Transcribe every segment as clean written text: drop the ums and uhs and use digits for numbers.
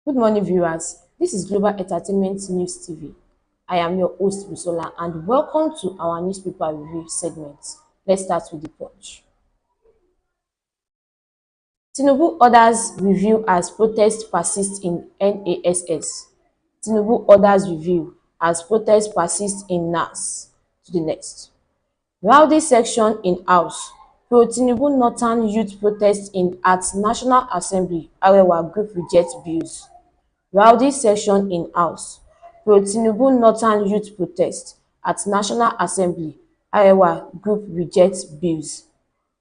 Good morning, viewers. This is Global Entertainment News TV. I am your host, Busola, and welcome to our newspaper review segment. Let's start with the punch. Tinubu orders review as protests persist in NASS. Tinubu orders review as protests persist in NAS. To the next. Rowdy section in House. Pro-Tinubu Northern Youth protest at National Assembly. Arewa group rejects bills. Rowdy section in House. Pro-Tinubu Northern Youth protest at National Assembly. Arewa group rejects bills.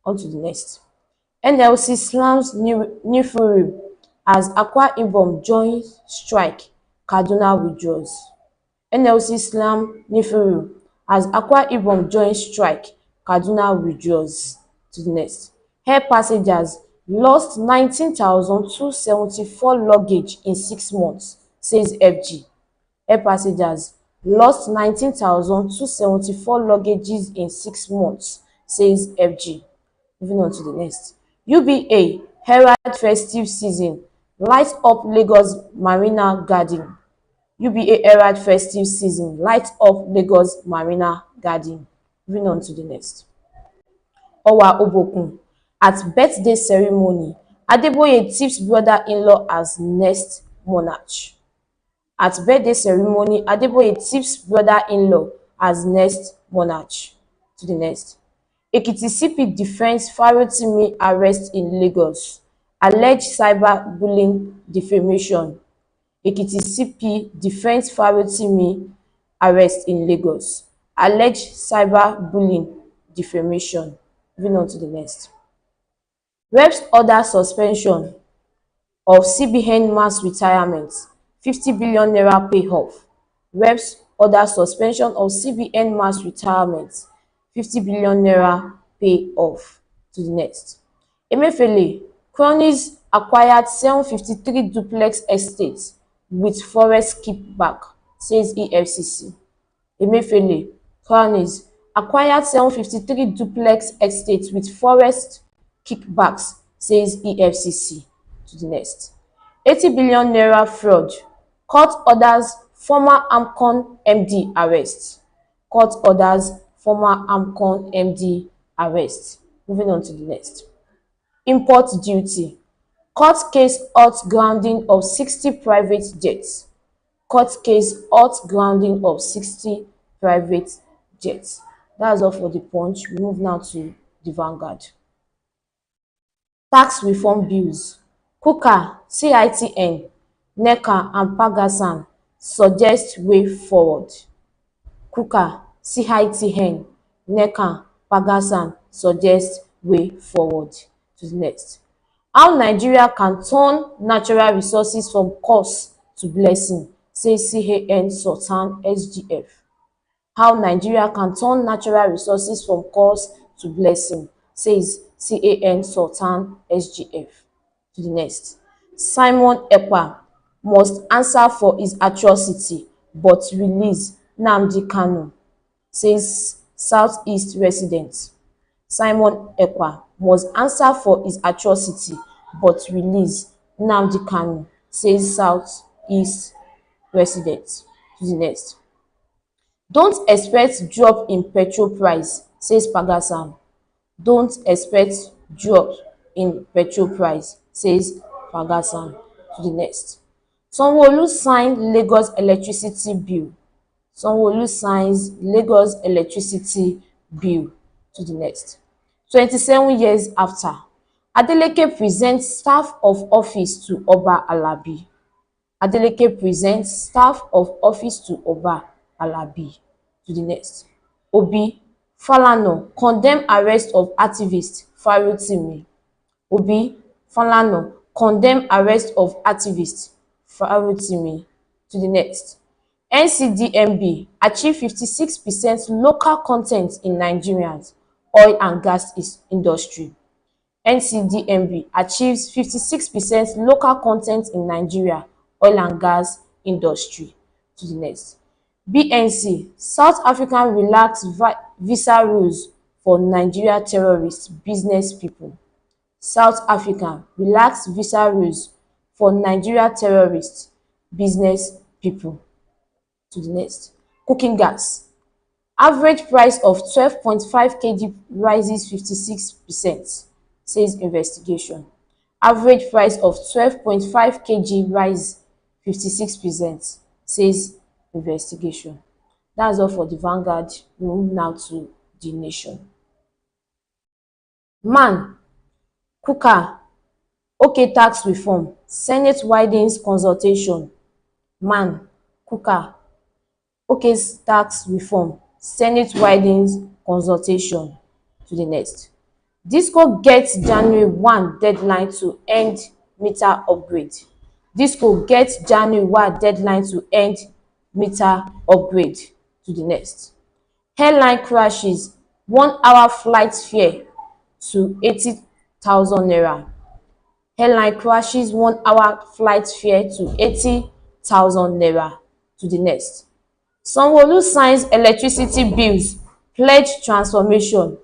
On to the next. NLC slams Nifuru as Akwa Ibom joins strike. Kaduna withdraws. NLC slam Nifuru as Akwa Ibom joins strike. Kaduna withdraws. To the next. Air passengers lost 19,274 luggage in 6 months, says FG. Air passengers lost 19,274 luggages in 6 months, says FG. Moving on to the next. UBA Herald festive season light up Lagos Marina Garden. UBA Herald festive season light up Lagos Marina Garden. Moving on to the next. Owa Obokun at birthday ceremony, Adeboye tips brother-in-law as next monarch. At birthday ceremony, Adeboye tips brother-in-law as next monarch. To the next. Ekiti CP defends Farotimi arrest in Lagos. Alleged cyber-bullying defamation. Ekiti CP defends Farotimi arrest in Lagos. Alleged cyber-bullying defamation. Moving on to the next. Reps order suspension of CBN mass retirement. 50 billion naira payoff. Reps order suspension of CBN mass retirement. 50 billion naira payoff. To the next. Emefiele cronies acquired 753 duplex estates with forest kickback, says EFCC. Emefiele cronies acquired 753 duplex estates with forest kickbacks, says EFCC. To the next. 80 billion naira fraud. Court orders former AMCON MD arrest. Court orders former AMCON MD arrest. Moving on to the next. Import duty. Court case halt grounding of 60 private jets. Court case halt grounding of 60 private jets. That's all for the punch. We move now to the Vanguard. Tax reform bills. Kuka, CITN, NECA and Pagasan suggest way forward. Kuka, CITN, NECA, Pagasan suggest way forward. To the next. How Nigeria can turn natural resources from curse to blessing, says CAN Sultan SGF. How Nigeria can turn natural resources from curse to blessing, says CAN Sultan SGF. To the next. Simon Ekpa must answer for his atrocity but release Nnamdi Kanu, says Southeast resident. Simon Ekpa must answer for his atrocity but release Nnamdi Kanu, says Southeast resident. To the next. Don't expect drop in petrol price, says Pagasan. Don't expect drop in petrol price, says Pagasan. To the next. Sanwo-Olu signed Lagos electricity bill. Sanwo-Olu signs Lagos electricity bill. To the next. 27 years after, Adeleke presents staff of office to Oba Alabi. Adeleke presents staff of office to Oba Alabi. To the next. Obi Falana condemn arrest of activist Farotimi. Obi Falana condemn arrest of activist Farotimi. To the next. NCDMB achieve 56% local content in Nigeria's oil and gas industry. NCDMB achieves 56% local content in Nigeria oil and gas industry. To the next. BNC South African relax visa rules for Nigeria terrorist business people. South Africa relax visa rules for Nigeria terrorist business people. To the next. Cooking gas. Average price of 12.5 kg rises 56%, says investigation. Average price of 12.5 kg rise 56%, says investigation. That's all for the Vanguard. We move now to the Nation. Man, cooker, okay tax reform, Senate widens consultation. Man, cooker, okay tax reform, Senate widens consultation. To the next. Disco gets January 1 deadline to end meter upgrade. Disco gets January 1 deadline to end meter upgrade. To the next. Airline crashes, 1 hour flight fare to 80,000 naira. Airline crashes, 1 hour flight fare to 80,000 naira. To the next. Sanwo-Olu signs electricity bills pledge transformation.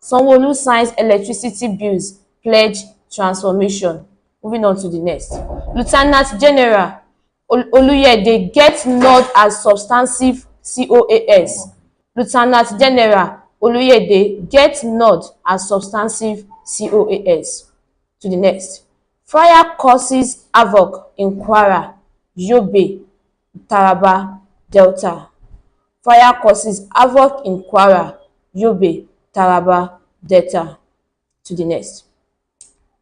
Sanwo-Olu signs electricity bills pledge transformation. Moving on to the next. Lieutenant General Oluyede get nod as substantive COAS. Lieutenant General Oluyede get nod as substantive COAS. To the next. Fire causes havoc in Kwara, Yobe, Taraba, Delta. Fire causes havoc in Kwara, Yobe, Taraba, Delta. To the next.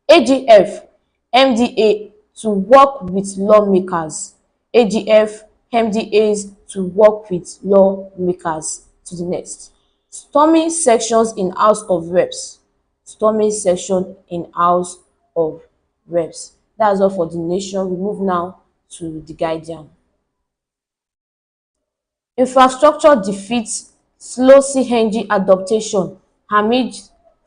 AGF, MDA to work with lawmakers. AGF, MDAs to work with lawmakers. To the next. Storming sections in House of Reps. Storming section in House of Reps. That's all for the Nation. We move now to the Guardian. Infrastructure defeats slow CNG adoption amid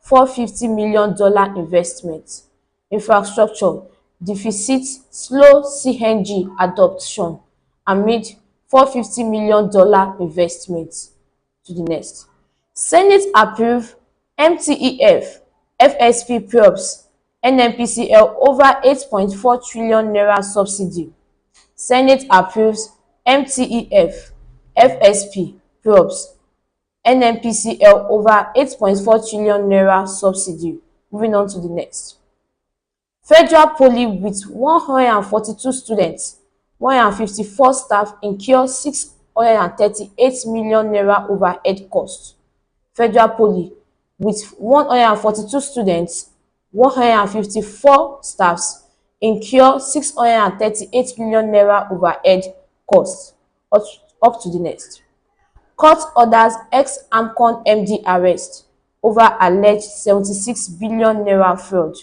$450 million investment. Infrastructure defeats slow CNG adoption amid $450 million investment. To the next. Senate approve MTEF FSP probes NNPCL over 8.4 trillion naira subsidy. Senate approves MTEF FSP probes NNPCL over 8.4 trillion naira subsidy. Moving on to the next. Federal Poly with 142 students, 154 staff incur 638 million naira overhead cost. Federal Poly with 142 students, 154 staffs incur 638 million naira overhead cost. Up to the next. Court orders ex-AMCON MD arrest over alleged 76 billion naira fraud.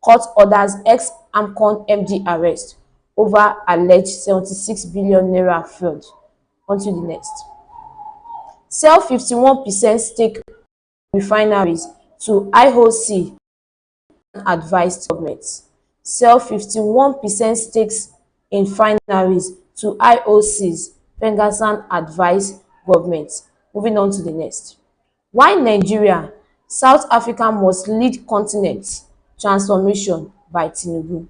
Court orders ex-AMCON MD arrest over alleged 76 billion naira fraud. On to the next. Sell 51% stake refineries to IOC advised government. Sell 51% stakes in refineries to IOCs, Pengassan advised government. Moving on to the next. Why Nigeria, South Africa must lead continent transformation by Tinubu.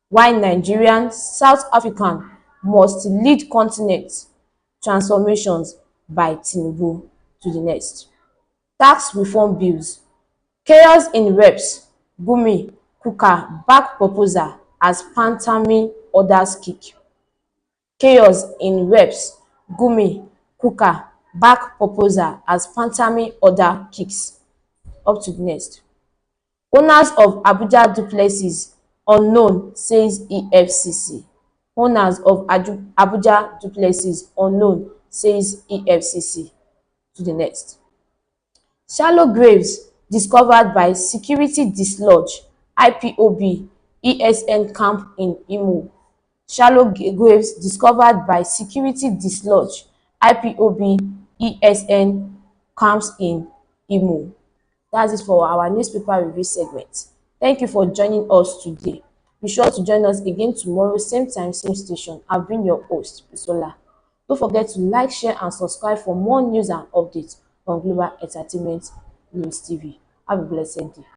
Why Nigerian, South African must lead continent transformations by Tinubu. To the next. Tax reform bills. Chaos in reps. Gumi, Kuka back proposal as Pantami orders kick. Chaos in reps. Gumi, Kuka back proposal as Pantami order kicks. Up to the next. Owners of Abuja duplexes unknown, says EFCC. Owners of Abuja duplexes unknown, says EFCC. To the next. Shallow graves discovered by security dislodge IPOB ESN camp in Imo. Shallow graves discovered by security dislodge IPOB ESN camps in Imo. That's it for our newspaper review segment. Thank you for joining us today. Be sure to join us again tomorrow, same time, same station. I've been your host, Bisola. Don't forget to like, share, and subscribe for more news and updates on Global Entertainment News TV. Have a blessed day.